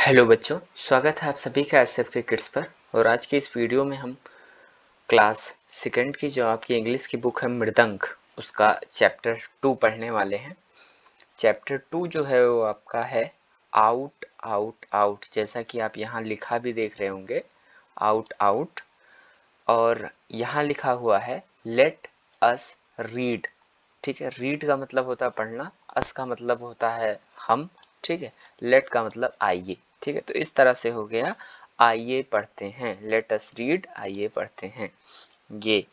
Hello बच्चों, स्वागत है आप सभी का एसएफ के किड्स पर। और आज की इस वीडियो में हम क्लास सेकंड की जो आपकी इंग्लिश की बुक है मृदंग, उसका चैप्टर 2 पढ़ने वाले हैं। चैप्टर 2 जो है वो आपका है आउट आउट आउट, जैसा कि आप यहाँ लिखा भी देख रहे होंगे आउट आउट। और यहाँ लिखा हुआ है लेट अस रीड। ठीक है, रीड का मतलब होता है पढ़ना, अस का मतलब होता है हम, ठीक है, लेट का मतलब आइए। ठीक है, तो इस तरह से हो गया आइए पढ़ते हैं, लेट अस रीड, आइए पढ़ते हैं। ये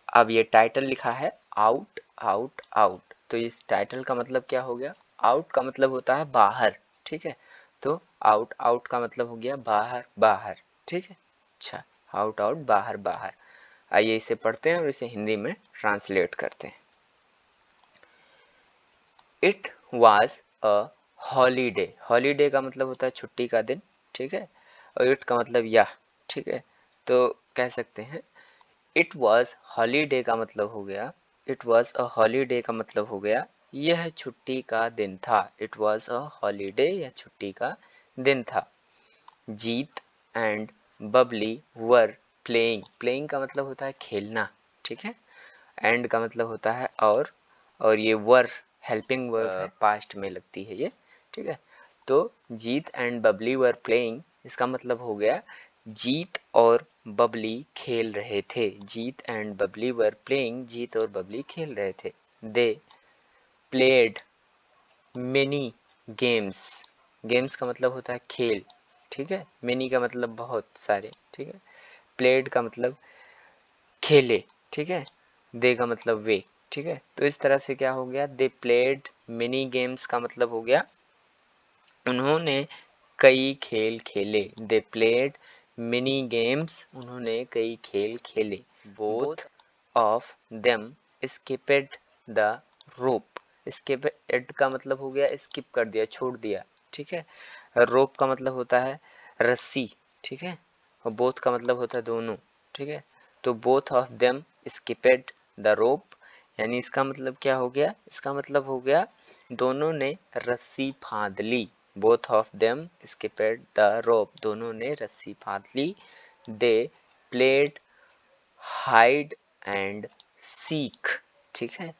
अब ये टाइटल लिखा है आउट आउट आउट, तो इस टाइटल का मतलब क्या हो गया? आउट का मतलब होता है बाहर, ठीक है, तो आउट आउट का मतलब हो गया बाहर बाहर। ठीक है, अच्छा, आउट आउट बाहर बाहर। आइए इसे पढ़ते हैं और इसे हिंदी में ट्रांसलेट करते हैं। It was a holiday. Holiday का मतलब होता है छुट्टी का दिन, ठीक है, और इट का मतलब यह, ठीक है, तो कह सकते हैं इट वॉज हॉलीडे का मतलब हो गया, इट वॉज अ हॉलीडे का मतलब हो गया यह छुट्टी का दिन था। इट वॉज अ हॉलीडे, यह छुट्टी का दिन था। Jeet and Babli were playing. Playing का मतलब होता है खेलना, ठीक है, एंड का मतलब होता है और ये वर हेल्पिंग वर्ब है, पास्ट में लगती है ये, ठीक है। तो जीत एंड बबली वर प्लेइंग, इसका मतलब हो गया जीत और बबली खेल रहे थे। जीत एंड बबली वर प्लेइंग, जीत और बबली खेल रहे थे। They played many games. Games का मतलब होता है खेल, ठीक है, मेनी का मतलब बहुत सारे, ठीक है, प्लेड का मतलब खेले, ठीक है, दे का मतलब वे, ठीक है। तो इस तरह से क्या हो गया, दे प्लेड मिनी गेम्स का मतलब हो गया उन्होंने कई खेल खेले। दे प्लेड मिनी गेम्स, उन्होंने कई खेल खेले। Both of them skipped the rope. Skipped का मतलब हो गया स्किप कर दिया, छोड़ दिया, ठीक है। रोप का मतलब होता है रस्सी, ठीक है, और बोथ का मतलब होता है दोनों, ठीक है। तो both of them skipped the rope, यानी इसका मतलब क्या हो गया, इसका मतलब हो गया दोनों ने रस्सी फांद ली। Both of them skipped the rope, दोनों ने रस्सी फांद ली। They played hide and seek, ठीक है,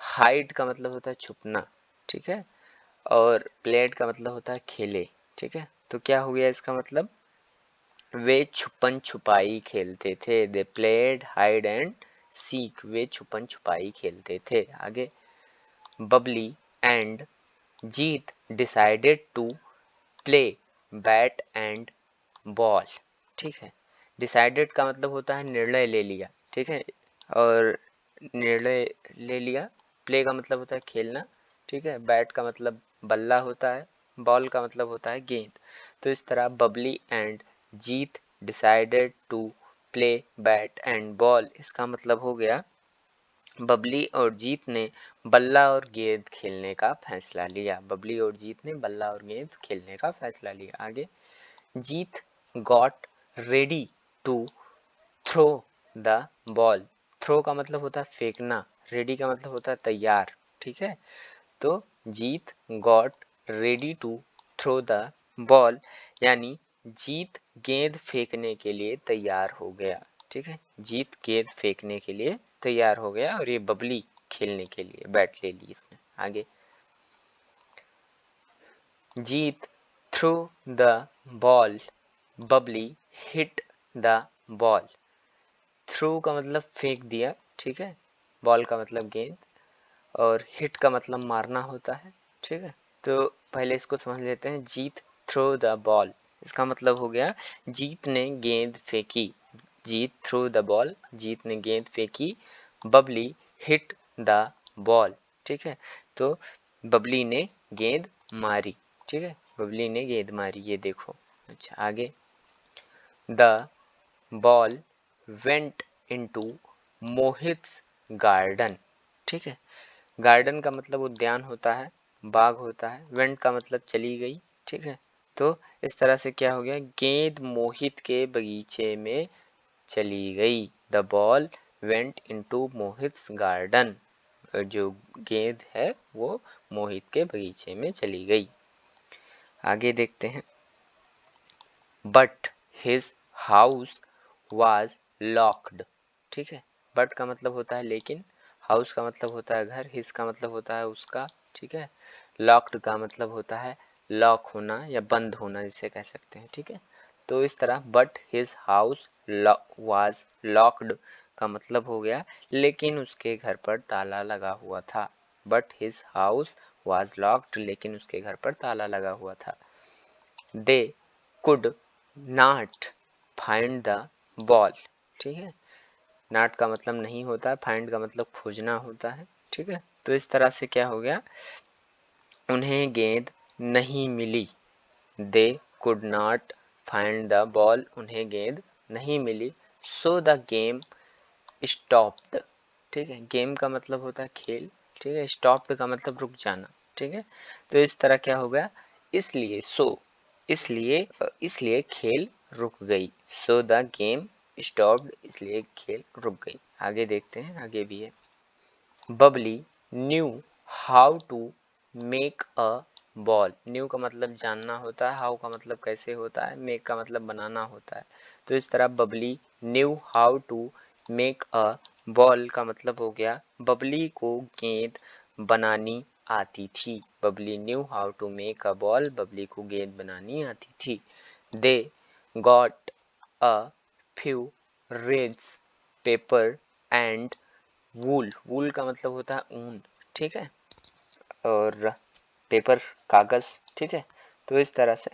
हाइड का मतलब होता है छुपना, ठीक है, और प्लेड का मतलब होता है खेले, ठीक है। तो क्या हो गया इसका मतलब, वे छुपन छुपाई खेलते थे। They played hide and seek, वे छुपन छुपाई खेलते थे। आगे, Babli and Jeet decided to play bat and ball, ठीक है। डिसाइडेड का मतलब होता है निर्णय ले लिया, ठीक है, और निर्णय ले लिया। प्ले का मतलब होता है खेलना, ठीक है, बैट का मतलब बल्ला होता है, बॉल का मतलब होता है गेंद। तो इस तरह Babli and Jeet decided to play bat and ball, इसका मतलब हो गया बबली और जीत ने बल्ला और गेंद खेलने का फैसला लिया। बबली और जीत ने बल्ला और गेंद खेलने का फैसला लिया। आगे, Jeet got ready to throw the ball. Throw का मतलब होता है फेंकना, रेडी का मतलब होता है तैयार, ठीक है। तो Jeet got ready to throw the ball, यानी जीत गेंद फेंकने के लिए तैयार हो गया, ठीक है, जीत गेंद फेंकने के लिए तैयार हो गया, और ये बबली खेलने के लिए बैट ले ली इसने। आगे, Jeet threw the ball, Babli hit the ball. Threw का मतलब फेंक दिया, ठीक है, बॉल का मतलब गेंद, और हिट का मतलब मारना होता है, ठीक है। तो पहले इसको समझ लेते हैं। जीत थ्रो द बॉल, इसका मतलब हो गया जीत ने गेंद फेंकी। जीत थ्रू द बॉल, जीत ने गेंद फेंकी। बबली हिट द बॉल, ठीक है, तो बबली ने गेंद मारी, ठीक है, बबली ने गेंद मारी, ये देखो। अच्छा, आगे, the ball went into Mohit's garden, ठीक है, गार्डन का मतलब उद्यान होता है, बाग होता है, वेंट का मतलब चली गई, ठीक है। तो इस तरह से क्या हो गया, गेंद मोहित के बगीचे में चली गई। The ball went into Mohit's garden, जो गेंद है वो मोहित के बगीचे में चली गई। आगे देखते हैं, but his house was locked. ठीक है, बट का मतलब होता है लेकिन, हाउस का मतलब होता है घर, हिज का मतलब होता है उसका, ठीक है, लॉक्ड का मतलब होता है लॉक होना या बंद होना जिसे कह सकते हैं। ठीक है, तो इस तरह but his house was locked का मतलब हो गया लेकिन उसके घर पर ताला लगा हुआ था। But his house was locked, लेकिन उसके घर पर ताला लगा हुआ था। दे could not find the ball. ठीक है, नॉट का मतलब नहीं होता है, फाइंड का मतलब खोजना होता है। ठीक है, तो इस तरह से क्या हो गया, उन्हें गेंद नहीं मिली। They could not find the ball, उन्हें गेंद नहीं मिली। So the game stopped. ठीक है, गेम का मतलब होता है खेल, ठीक है, स्टॉप्ड का मतलब रुक जाना। ठीक है, तो इस तरह क्या हो गया, इसलिए इसलिए खेल रुक गई। सो द गेम स्टॉप्ड, इसलिए खेल रुक गई। आगे देखते हैं, आगे भी है। Babli knew how to make a ball. New का मतलब जानना होता है, हाउ का मतलब कैसे होता है, मेक का मतलब बनाना होता है। तो इस तरह Babli knew how to make a ball का मतलब हो गया बबली को गेंद बनानी आती थी। Babli knew how to make a ball, Babli को गेंद बनानी आती थी। They got a few rags paper and wool. Wool का मतलब होता है ऊन, ठीक है, और पेपर कागज। ठीक है, तो इस तरह से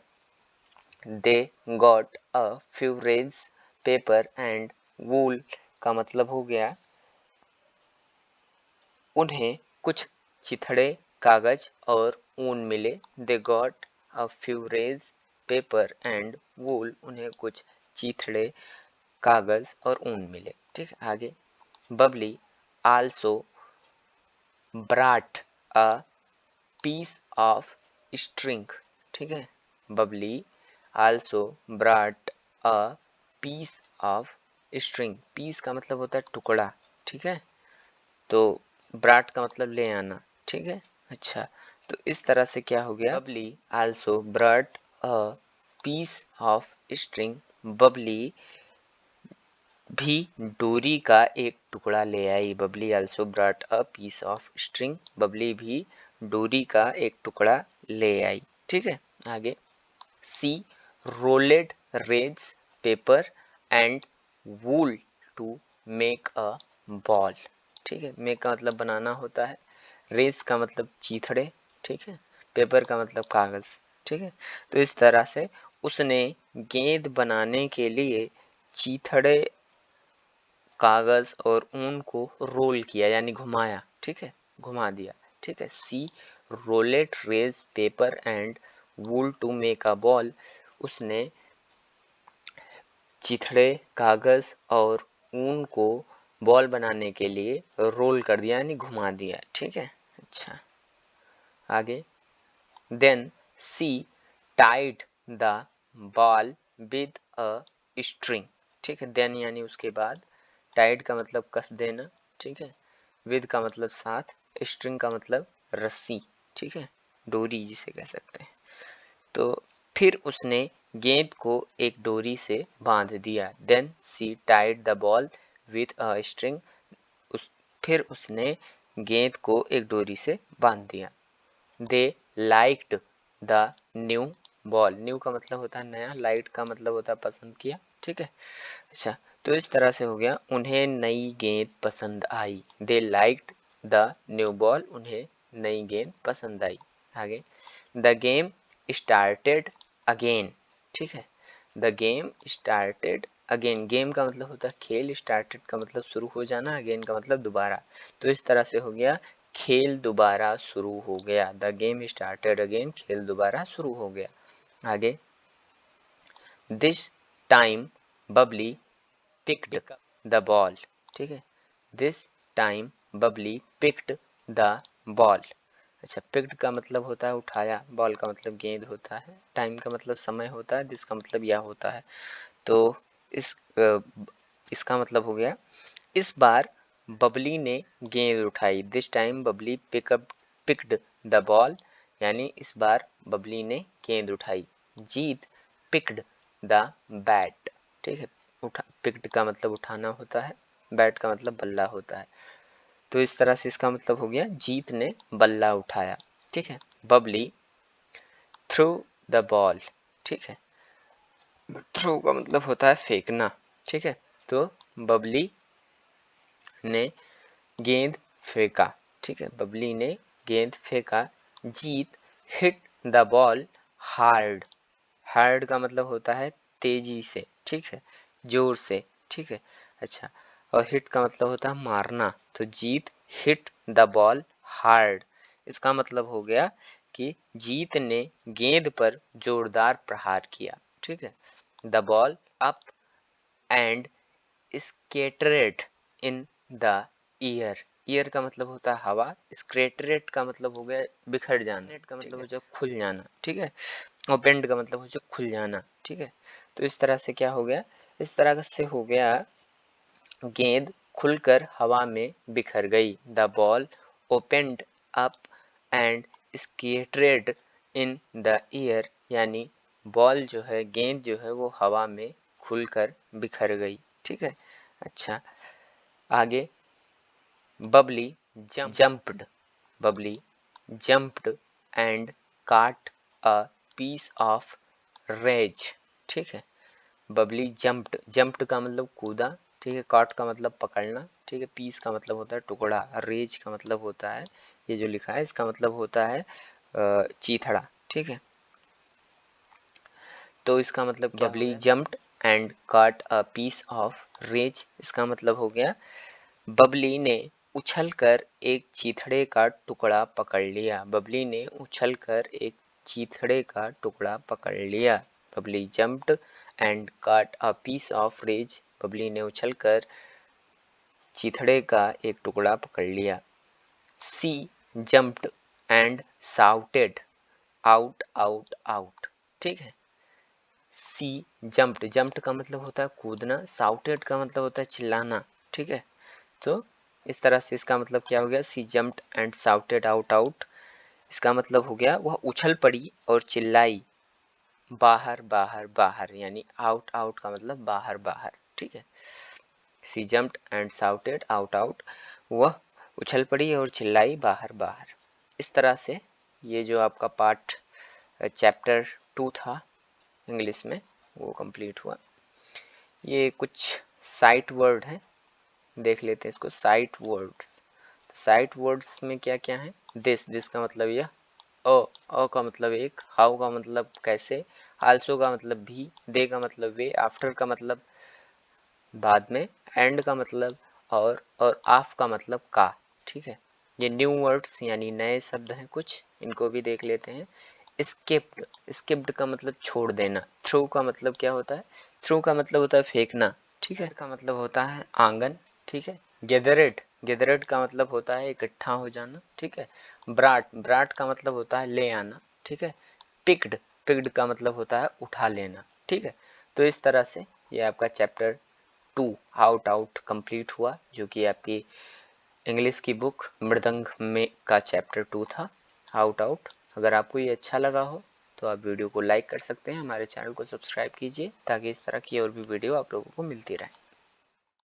they got a few rags paper and wool का मतलब हो गया उन्हें कुछ चिथड़े कागज और ऊन मिले। They got a few rags paper and wool, उन्हें कुछ चिथड़े कागज और ऊन मिले। ठीक है, आगे। Babli also brought a piece of string. ठीक है, Babli also brought a piece of string. Piece का मतलब होता है टुकड़ा। ठीक है, तो ब्राट का मतलब ले आना। ठीक है, अच्छा, तो इस तरह से क्या हो गया, Babli also brought a piece of string. Babli भी डोरी का एक टुकड़ा ले आई। Babli also brought a piece of string. Babli भी डोरी का एक टुकड़ा ले आई। ठीक है, आगे। She rolled rags paper and wool to make a ball. ठीक है, मेक का मतलब बनाना होता है, रेस का मतलब चीथड़े, ठीक है, पेपर का मतलब कागज। ठीक है, तो इस तरह से उसने गेंद बनाने के लिए चीथड़े कागज और ऊन को रोल किया यानी घुमाया। ठीक है, घुमा दिया। ठीक है, she rolled rags paper and wool to make a ball. उसने चिथड़े कागज और ऊन को बॉल बनाने के लिए रोल कर दिया यानी घुमा दिया। ठीक है, अच्छा, आगे। Then she tied the ball with a string. ठीक है, देन यानी उसके बाद, टाइड का मतलब कस देना। ठीक है, विद का मतलब साथ, स्ट्रिंग का मतलब रस्सी। ठीक है, डोरी जिसे कह सकते हैं। तो फिर उसने गेंद को एक डोरी से बांध दिया। Then she tied the ball with a string. फिर उसने गेंद को एक डोरी से बांध दिया। They liked the new ball. New का मतलब होता है नया, लाइट का मतलब होता है पसंद किया। ठीक है, अच्छा, तो इस तरह से हो गया उन्हें नई गेंद पसंद आई। दे लाइक्ड द न्यू बॉल, उन्हें नई गेंद पसंद आई। आगे। The game started again. ठीक है, the game started again. Game का मतलब होता है खेल, स्टार्टेड का मतलब शुरू हो जाना, अगेन का मतलब दोबारा। तो इस तरह से हो गया खेल दोबारा शुरू हो गया। द गेम स्टार्टेड अगेन, खेल दोबारा शुरू हो गया। आगे। This time Babli picked the ball. ठीक है, this time Babli picked the ball. अच्छा, पिक्ड का मतलब होता है उठाया, बॉल का मतलब गेंद होता है, टाइम का मतलब समय होता है, दिस का मतलब यह होता है। तो इस इसका मतलब हो गया इस बार बबली ने गेंद उठाई। This time Babli picked the ball, यानी इस बार बबली ने गेंद उठाई। जीत पिक्ड द बैट, ठीक है। पिक्ड का मतलब उठाना होता है, बैट का मतलब बल्ला होता है। तो इस तरह से इसका मतलब हो गया जीत ने बल्ला उठाया, ठीक है। बबली थ्रू द बॉल, ठीक है। थ्रो का मतलब होता है फेंकना, ठीक है। तो बबली ने गेंद फेंका, ठीक है। बबली ने गेंद फेंका। Jeet hit the ball hard, hard का मतलब होता है तेजी से, ठीक है, जोर से, ठीक है। अच्छा, और हिट का मतलब होता है मारना। तो जीत हिट द बॉल हार्ड, इसका मतलब हो गया कि जीत ने गेंद पर जोरदार प्रहार किया, ठीक है। The ball up and scattered in the air, air का मतलब होता है हवा, स्कैटरेड का मतलब हो गया बिखर जाना, का मतलब हो जाए खुल जाना, ठीक है। और बेंड का मतलब हो जाए खुल जाना, ठीक है। तो इस तरह से क्या हो गया, इस तरह से हो गया गेंद खुलकर हवा में बिखर गई। The ball opened up and scattered in the air, यानी बॉल जो है, गेंद जो है वो हवा में खुलकर बिखर गई, ठीक है। अच्छा, आगे Babli jumped, Babli jumped and caught a piece of raise, ठीक है। बबली जंप्ड, जंप्ड का मतलब कूदा, ठीक है। काट का मतलब पकड़ना, ठीक है। पीस का मतलब होता है टुकड़ा, रेज का मतलब होता है, ये जो लिखा है इसका मतलब होता है चीथड़ा, ठीक है। तो इसका मतलब क्या, Babli jumped and caught a piece of raise, इसका मतलब हो गया बबली ने उछलकर एक चीथड़े का टुकड़ा पकड़ लिया। बबली ने उछलकर एक चीथड़े का टुकड़ा पकड़ लिया। Babli jumped and caught a piece of rags, Babli ने उछलकर चीथड़े का एक टुकड़ा पकड़ लिया। She jumped and shouted out out out, ठीक है। सी जंप्ड, जंप्ड का मतलब होता है कूदना, शाउटेड का मतलब होता है चिल्लाना, ठीक है। तो इस तरह से इसका मतलब क्या हो गया, she jumped and shouted out out, इसका मतलब हो गया वह उछल पड़ी और चिल्लाई बाहर बाहर बाहर, यानी आउट आउट का मतलब बाहर बाहर, ठीक है। She jumped and shouted out out, वह उछल पड़ी और चिल्लाई बाहर बाहर। इस तरह से ये जो आपका पार्ट चैप्टर 2 था इंग्लिश में वो कंप्लीट हुआ। ये कुछ साइट वर्ड हैं, देख लेते हैं इसको। साइट वर्ड्स, तो साइट वर्ड्स में क्या क्या है, दिस का मतलब यह, अ का मतलब एक, हाउ का मतलब कैसे, आल्सो का मतलब भी, दे का मतलब वे, आफ्टर का मतलब बाद में, एंड का मतलब और आफ का मतलब का, ठीक है। ये न्यू वर्ड्स यानी नए शब्द हैं कुछ, इनको भी देख लेते हैं। स्किप्ड, स्किप्ड का मतलब छोड़ देना। थ्रू का मतलब क्या होता है, थ्रू का मतलब होता है फेंकना, ठीक है। का मतलब होता है आंगन, ठीक है। गेदरेड, गेदरेड का मतलब होता है इकट्ठा हो जाना, ठीक है। ब्राट, ब्राट का मतलब होता है ले आना, ठीक है। पिक्ड, पिक्ड का मतलब होता है उठा लेना, ठीक है। तो इस तरह से ये आपका चैप्टर 2 आउट आउट कंप्लीट हुआ, जो कि आपकी इंग्लिश की बुक मृदंग में का चैप्टर 2 था, आउट आउट। अगर आपको ये अच्छा लगा हो तो आप वीडियो को लाइक कर सकते हैं, हमारे चैनल को सब्सक्राइब कीजिए ताकि इस तरह की और भी वीडियो आप लोगों को मिलती रहे।